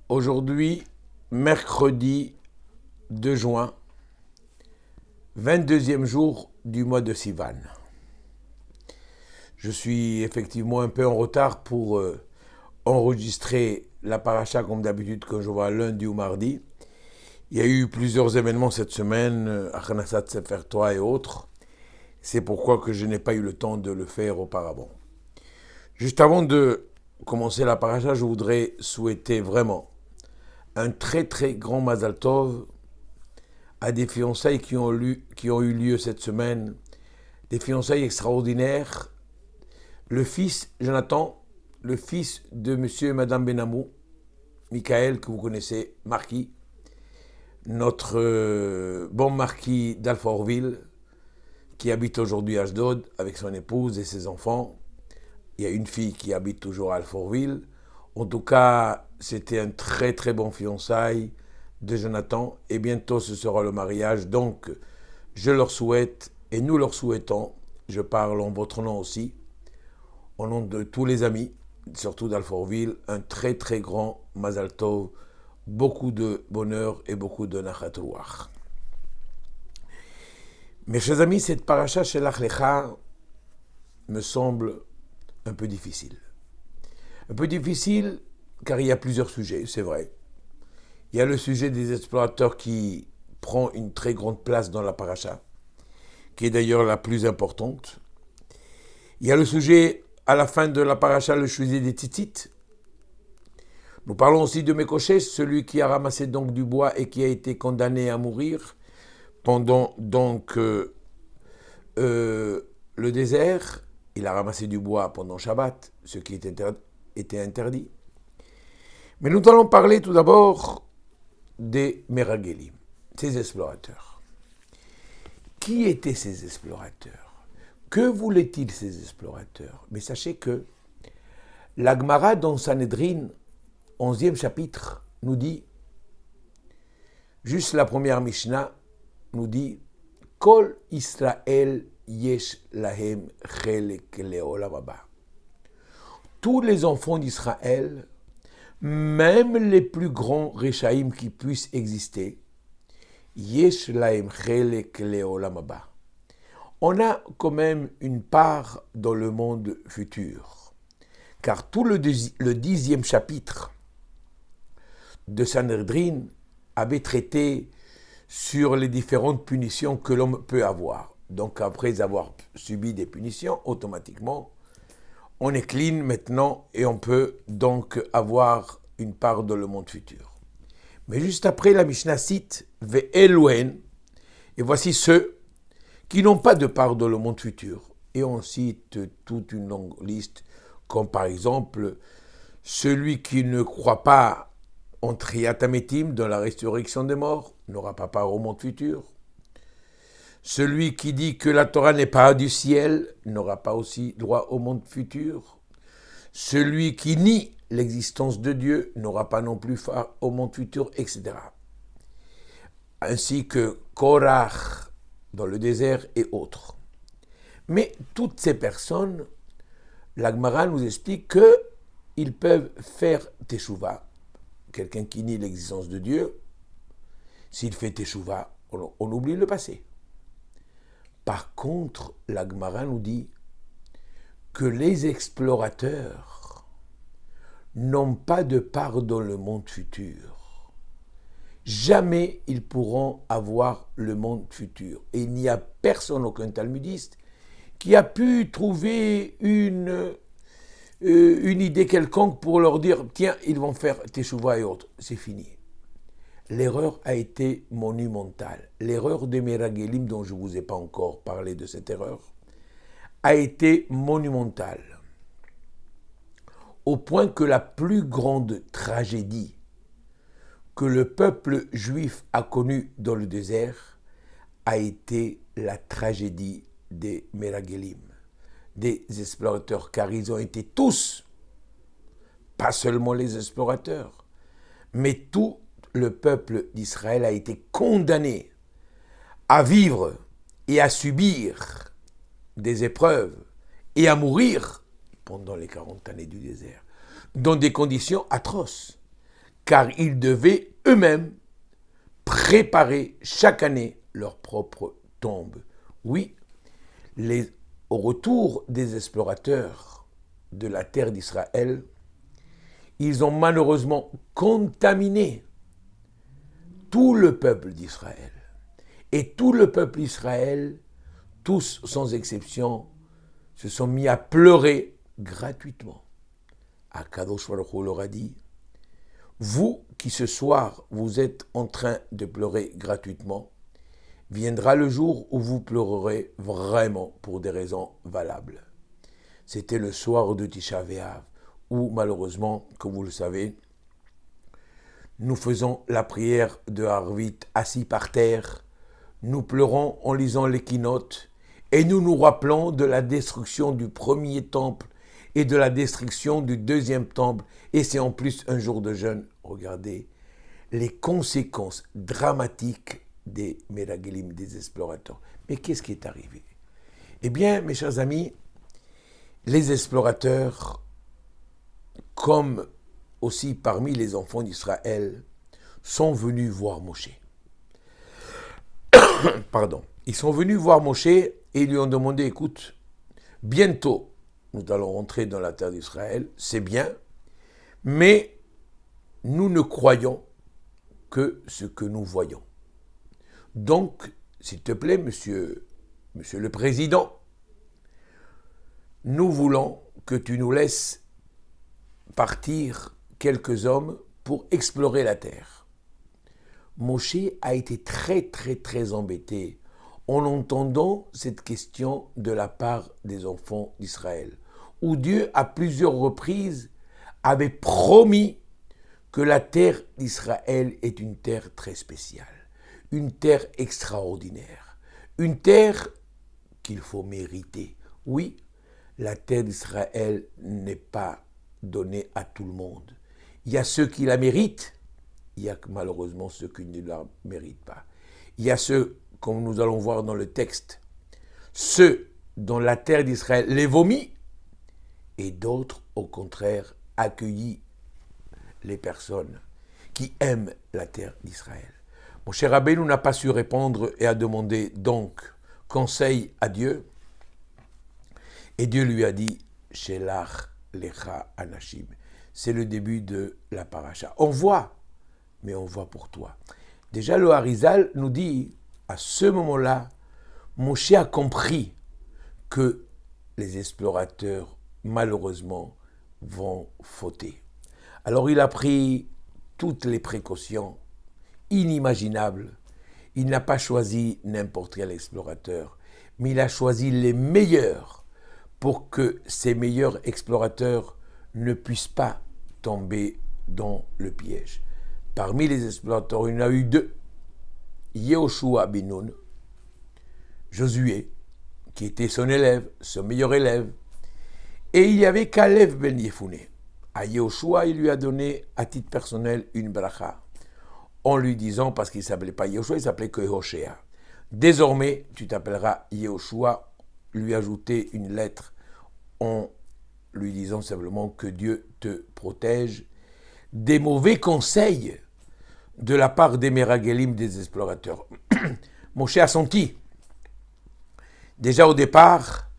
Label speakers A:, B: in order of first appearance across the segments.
A: Aujourd'hui, mercredi 2 juin, 22e jour du mois de Sivan. Je suis effectivement un peu en retard pour enregistrer la paracha comme d'habitude quand je vois lundi ou mardi. Il y a eu plusieurs événements cette semaine, Achanasat Sefer Torah et autres. C'est pourquoi que je n'ai pas eu le temps de le faire auparavant. Juste avant de commencer la paracha, je voudrais souhaiter vraiment un très très grand Mazal Tov à des fiançailles qui ont eu lieu cette semaine, des fiançailles extraordinaires. Le fils, Jonathan, le fils de monsieur et madame Benamou, Michael, que vous connaissez, marquis, notre bon marquis d'Alfortville, qui habite aujourd'hui à Ashdod avec son épouse et ses enfants. Il y a une fille qui habite toujours à Alfortville. En tout cas, c'était un très très bon fiançailles de Jonathan et bientôt ce sera le mariage. Donc, je leur souhaite et nous leur souhaitons, je parle en votre nom aussi, au nom de tous les amis, surtout d'Alfortville, un très très grand Mazal Tov, beaucoup de bonheur et beaucoup de Nachat Ruach. Mes chers amis, cette paracha Shelach Lecha me semble un peu difficile. Un peu difficile car il y a plusieurs sujets, c'est vrai. Il y a le sujet des explorateurs qui prend une très grande place dans la paracha, qui est d'ailleurs la plus importante. Il y a le sujet à la fin de la paracha, le sujet des tzitzit. Nous parlons aussi de Mekoshe, celui qui a ramassé donc du bois et qui a été condamné à mourir pendant donc le désert. Il a ramassé du bois pendant Shabbat, ce qui était interdit. Mais nous allons parler tout d'abord des Meragelim, ces explorateurs. Qui étaient ces explorateurs? Que voulaient-ils ces explorateurs? Mais sachez que la Gemara dans Sanhedrin, 11e chapitre, nous dit, juste la première Mishnah, nous dit Kol Israël yesh lahem chelek leolam haba. Tous les enfants d'Israël, même les plus grands Rechaïm qui puissent exister, yesh lahem chelek leolam haba. On a quand même une part dans le monde futur. Car tout le 10e chapitre de Sanhedrin avait traité sur les différentes punitions que l'homme peut avoir. Donc après avoir subi des punitions, automatiquement, on est clean maintenant et on peut donc avoir une part dans le monde futur. Mais juste après, la Mishnah cite « Ve'elohen » et voici ceux qui n'ont pas de part dans le monde futur. Et on cite toute une longue liste, comme par exemple celui qui ne croit pas en Triat Hametim, dans la résurrection des morts, n'aura pas part au monde futur. Celui qui dit que la Torah n'est pas du ciel n'aura pas aussi droit au monde futur. Celui qui nie l'existence de Dieu n'aura pas non plus part au monde futur, etc. Ainsi que Korach dans le désert et autres. Mais toutes ces personnes, la Gemara nous explique qu'ils peuvent faire teshuva. Quelqu'un qui nie l'existence de Dieu, s'il fait teshuva, on oublie le passé. Par contre, la Gemara nous dit que les explorateurs n'ont pas de part dans le monde futur. Jamais ils pourront avoir le monde futur. Et il n'y a personne, aucun talmudiste, qui a pu trouver une idée quelconque pour leur dire « Tiens, ils vont faire teshuva et autres ». C'est fini. L'erreur a été monumentale. L'erreur des Meragelim, dont je ne vous ai pas encore parlé de cette erreur, a été monumentale. Au point que la plus grande tragédie que le peuple juif a connue dans le désert a été la tragédie des Meragelim, des explorateurs, car ils ont été tous, pas seulement les explorateurs, mais tout le peuple d'Israël a été condamné à vivre et à subir des épreuves et à mourir pendant les 40 années du désert, dans des conditions atroces. car ils devaient eux-mêmes préparer chaque année leur propre tombe. Oui, au retour des explorateurs de la terre d'Israël, ils ont malheureusement contaminé tout le peuple d'Israël. Et tout le peuple d'Israël, tous sans exception, se sont mis à pleurer gratuitement. Akadosh Baruch Hu leur a dit, vous qui ce soir vous êtes en train de pleurer gratuitement, viendra le jour où vous pleurerez vraiment pour des raisons valables. C'était le soir de Tisha B'Av, où malheureusement, comme vous le savez, nous faisons la prière de Harvit assis par terre, nous pleurons en lisant les keynotes et nous nous rappelons de la destruction du premier temple et de la destruction du deuxième temple, et c'est en plus un jour de jeûne. Regardez les conséquences dramatiques des Meragelim, des explorateurs. Mais qu'est-ce qui est arrivé? Eh bien, mes chers amis, les explorateurs, comme aussi parmi les enfants d'Israël, sont venus voir Moshe. Pardon. Ils sont venus voir Moshe et ils lui ont demandé, écoute, bientôt, nous allons rentrer dans la terre d'Israël, c'est bien, mais nous ne croyons que ce que nous voyons. Donc, s'il te plaît, monsieur le Président, nous voulons que tu nous laisses partir quelques hommes pour explorer la terre. Moshe a été très embêté en entendant cette question de la part des enfants d'Israël, où Dieu, à plusieurs reprises, avait promis que la terre d'Israël est une terre très spéciale, une terre extraordinaire, une terre qu'il faut mériter. Oui, la terre d'Israël n'est pas donnée à tout le monde. Il y a ceux qui la méritent, il y a malheureusement ceux qui ne la méritent pas. Il y a ceux, comme nous allons voir dans le texte, ceux dont la terre d'Israël les vomit, et d'autres, au contraire, accueillit les personnes qui aiment la terre d'Israël. Mon cher Rabbeinu n'a pas su répondre et a demandé donc conseil à Dieu. Et Dieu lui a dit, Shelach lecha anashim. C'est le début de la paracha. On voit, mais on voit pour toi. Déjà, le Harizal nous dit, à ce moment-là, Moshe a compris que les explorateurs, malheureusement, vont fauter. Alors il a pris toutes les précautions inimaginables. Il n'a pas choisi n'importe quel explorateur, mais il a choisi les meilleurs pour que ces meilleurs explorateurs ne puissent pas tomber dans le piège. Parmi les explorateurs, il y en a eu deux. Yehoshua ben Nun, Josué, qui était son élève, son meilleur élève, et il y avait Kalev ben Yefouné. À Yehoshua, il lui a donné à titre personnel une bracha, en lui disant, parce qu'il ne s'appelait pas Yehoshua, il s'appelait que Hoshea. Désormais, tu t'appelleras Yehoshua, lui ajouter une lettre en lui disant simplement que Dieu te protège des mauvais conseils de la part des Meragelim, des explorateurs. Moshe a senti, déjà au départ,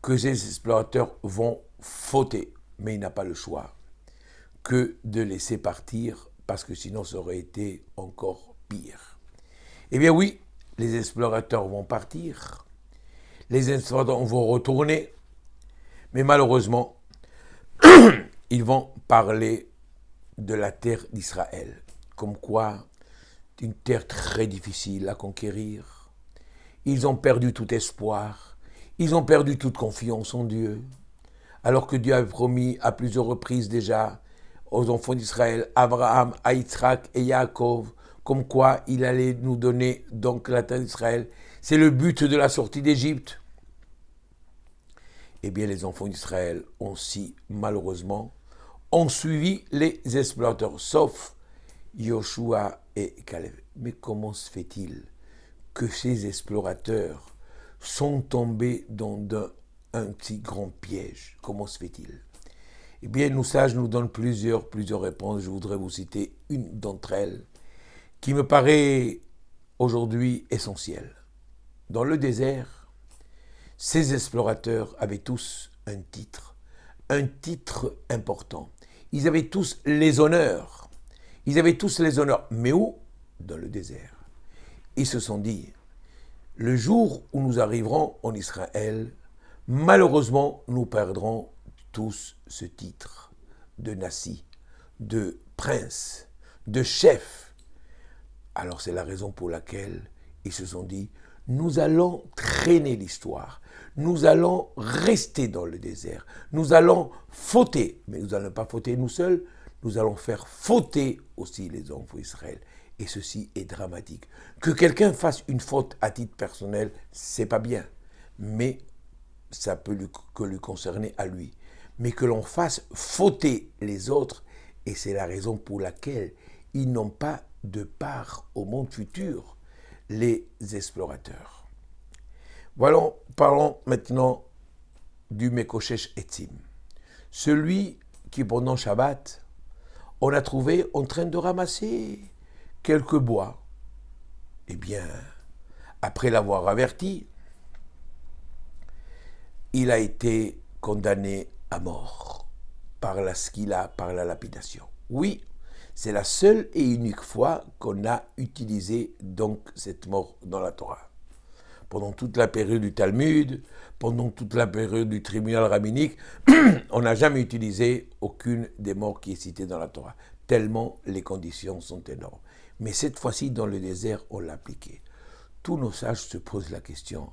A: que ces explorateurs vont fauter, mais il n'a pas le choix que de laisser partir, parce que sinon ça aurait été encore pire. Eh bien oui, les explorateurs vont partir, les explorateurs vont retourner, mais malheureusement, ils vont parler de la terre d'Israël, comme quoi c'est une terre très difficile à conquérir. Ils ont perdu tout espoir, ils ont perdu toute confiance en Dieu, alors que Dieu avait promis à plusieurs reprises déjà aux enfants d'Israël, Abraham, à Yitzhak et Yaakov, comme quoi il allait nous donner donc la terre d'Israël. C'est le but de la sortie d'Égypte. Eh bien, les enfants d'Israël malheureusement, ont suivi les explorateurs, sauf Yoshua et Caleb. Mais comment se fait-il que ces explorateurs sont tombés dans un si grand piège? Comment se fait-il? Eh bien, nos sages nous donnent plusieurs réponses. Je voudrais vous citer une d'entre elles qui me paraît aujourd'hui essentielle. Dans le désert, ces explorateurs avaient tous un titre important. Ils avaient tous les honneurs. Mais où? Dans le désert. Ils se sont dit, le jour où nous arriverons en Israël, malheureusement, nous perdrons tous ce titre de nasi, de prince, de chef. Alors c'est la raison pour laquelle ils se sont dit, nous allons traîner l'histoire, nous allons rester dans le désert, nous allons fauter, mais nous n'allons pas fauter nous seuls, nous allons faire fauter aussi les enfants d'Israël. Et ceci est dramatique. Que quelqu'un fasse une faute à titre personnel, c'est pas bien, mais ça peut lui concerner à lui. Mais que l'on fasse fauter les autres, et c'est la raison pour laquelle ils n'ont pas de part au monde futur, les explorateurs. Voilà, parlons maintenant du Mekoshesh Etzim. Celui qui, pendant Shabbat, on a trouvé en train de ramasser quelques bois. Eh bien, après l'avoir averti, il a été condamné à mort par la skila, par la lapidation. Oui, c'est la seule et unique fois qu'on a utilisé donc cette mort dans la Torah. Pendant toute la période du Talmud, pendant toute la période du tribunal rabbinique, on n'a jamais utilisé aucune des morts qui est citée dans la Torah, tellement les conditions sont énormes. Mais cette fois-ci, dans le désert, on l'a appliqué. Tous nos sages se posent la question,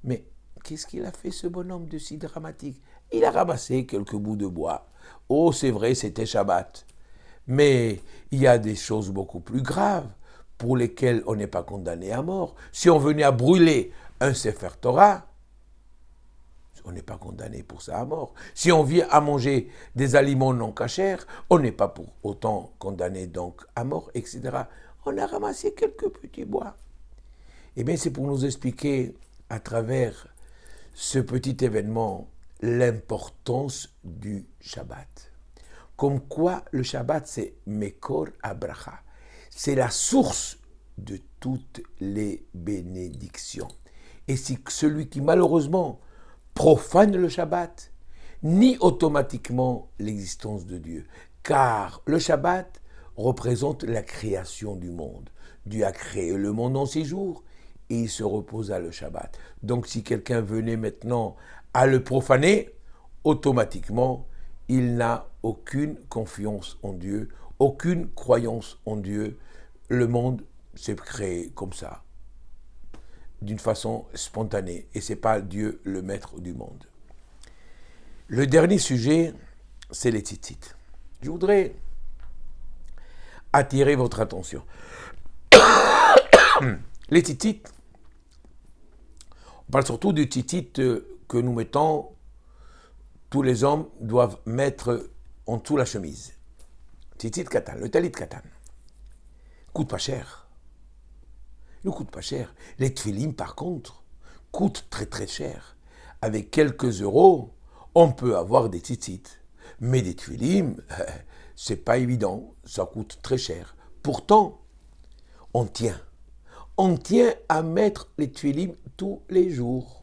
A: mais qu'est-ce qu'il a fait ce bonhomme de si dramatique? Il a ramassé quelques bouts de bois. Oh, c'est vrai, c'était Shabbat. Mais il y a des choses beaucoup plus graves pour lesquelles on n'est pas condamné à mort. Si on venait à brûler un Sefer Torah, on n'est pas condamné pour ça à mort. Si on vient à manger des aliments non cachers, on n'est pas pour autant condamné donc à mort, etc. On a ramassé quelques petits bois. Eh bien, c'est pour nous expliquer à travers ce petit événement l'importance du Shabbat. Comme quoi le Shabbat, c'est Mekor Abracha. C'est la source de toutes les bénédictions. Et si celui qui malheureusement profane le Shabbat, nie automatiquement l'existence de Dieu. Car le Shabbat représente la création du monde. Dieu a créé le monde en 6 jours et il se repose à le Shabbat. Donc si quelqu'un venait maintenant à le profaner, automatiquement, il n'a aucune confiance en Dieu, aucune croyance en Dieu. Le monde s'est créé comme ça, d'une façon spontanée, et ce n'est pas Dieu le maître du monde. Le dernier sujet, c'est les tzitzit. Je voudrais attirer votre attention. Les tzitzit, on parle surtout du tzitzit que nous mettons, tous les hommes doivent mettre en dessous la chemise. Tzitzit katan, le talit katan. Coûte pas cher. Ne coûte pas cher. Les tfilim, par contre, coûtent très très cher. Avec quelques euros, on peut avoir des tzitzit. Mais des tfilim, c'est pas évident, ça coûte très cher. Pourtant, on tient. On tient à mettre les tfilim tous les jours.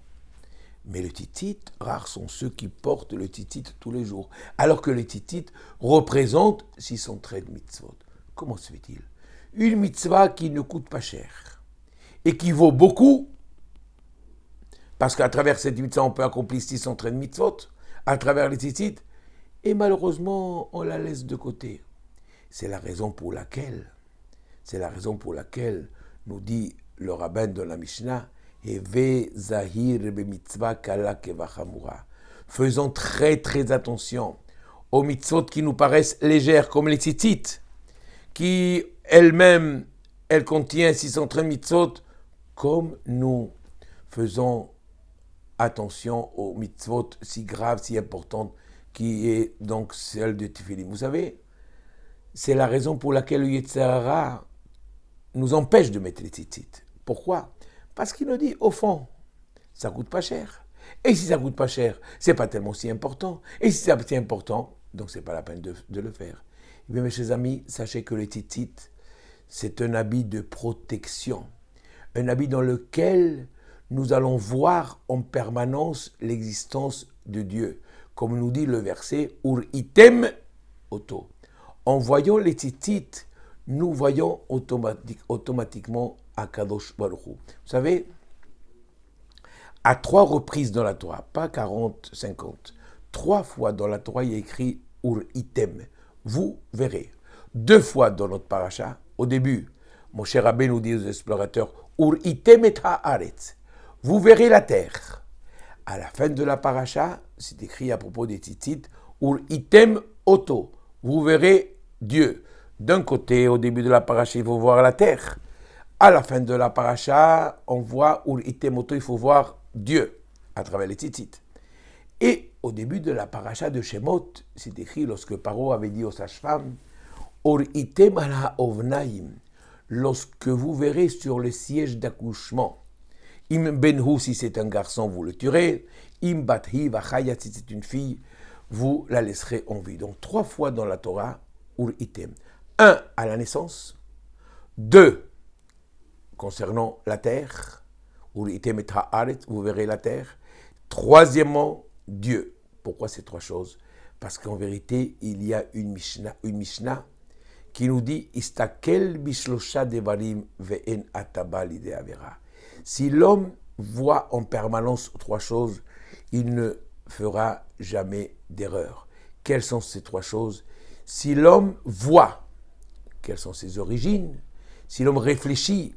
A: Mais les tzitzit, rares sont ceux qui portent le tzitzit tous les jours. Alors que les tzitzit représentent 613 mitzvot. Comment se fait-il? Une mitzvah qui ne coûte pas cher et qui vaut beaucoup, parce qu'à travers cette mitzvah, on peut accomplir 613 mitzvot, à travers les tzitzit, et malheureusement, on la laisse de côté. C'est la raison pour laquelle nous dit le rabbin de la Mishnah, Heve zahir be mitzvah kala kevachamura. Faisons très très attention aux mitzvot qui nous paraissent légères, comme les tzitzit, qui elles-mêmes, elles contiennent 613 mitzvot, comme nous faisons attention aux mitzvot si graves, si importantes, qui est donc celle de Tfilim. Vous savez, c'est la raison pour laquelle le Yetzer Hara nous empêche de mettre les tzitzit. Pourquoi? Parce qu'il nous dit, au fond, ça coûte pas cher. Et si ça coûte pas cher, c'est pas tellement si important. Et si c'est si important, donc c'est pas la peine de le faire. Eh bien, mes chers amis, sachez que le tzitzit, c'est un habit de protection, un habit dans lequel nous allons voir en permanence l'existence de Dieu. Comme nous dit le verset « Ur item oto ». En voyant les tzitzit, nous voyons automatiquement Akadosh Baruch Hu. Vous savez, à 3 reprises dans la Torah, pas 40, 50, 3 fois dans la Torah, il y a écrit « Ur item ». Vous verrez. 2 fois dans notre paracha, au début, mon cher Abbé nous dit aux explorateurs « Ur item et haaretz ». Vous verrez la terre. À la fin de la paracha, c'est écrit à propos des tzitzit « Ur item oto ». Vous verrez Dieu. D'un côté, au début de la paracha, il faut voir la terre. À la fin de la paracha, on voit Ur item oto, il faut voir Dieu à travers les tzitzit. Et au début de la paracha de Shemot, c'est écrit lorsque Paro avait dit aux sages-femmes Ur item ala ovnaim, lorsque vous verrez sur le siège d'accouchement. Im benhu, si c'est un garçon, vous le tuerez. Im bathi vachayat, si c'est une fille, vous la laisserez en vie. Donc 3 fois dans la Torah, Ur item. 1 à la naissance, 2 concernant la terre, Ur item et haaretz, vous verrez la terre. Troisièmement, Dieu. Pourquoi ces 3 choses? Parce qu'en vérité, il y a une Mishnah qui nous dit Istakel bishlosha devarim ve'en ataba l'idée avera. Si l'homme voit en permanence 3 choses, il ne fera jamais d'erreur. Quelles sont ces 3 choses? Si l'homme voit, quelles sont ses origines? Si l'homme réfléchit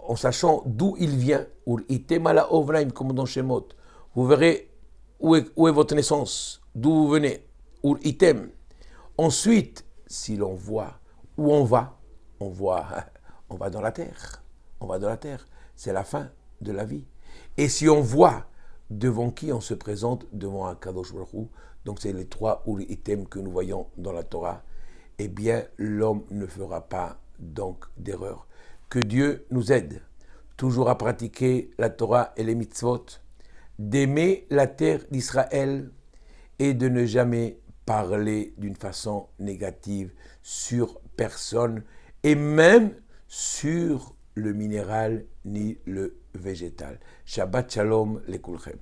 A: en sachant d'où il vient, comme dans Shemot, vous verrez où est votre naissance, d'où vous venez, Ur item. Ensuite, si l'on voit où on va dans la terre. On va dans la terre. C'est la fin de la vie. Et si on voit devant qui on se présente, devant un Kadosh Baruch Hu, donc c'est les 3 Ur item que nous voyons dans la Torah, eh bien l'homme ne fera pas donc d'erreur. Que Dieu nous aide toujours à pratiquer la Torah et les mitzvot, d'aimer la terre d'Israël et de ne jamais parler d'une façon négative sur personne et même sur le minéral ni le végétal. Shabbat Shalom les Kulchem.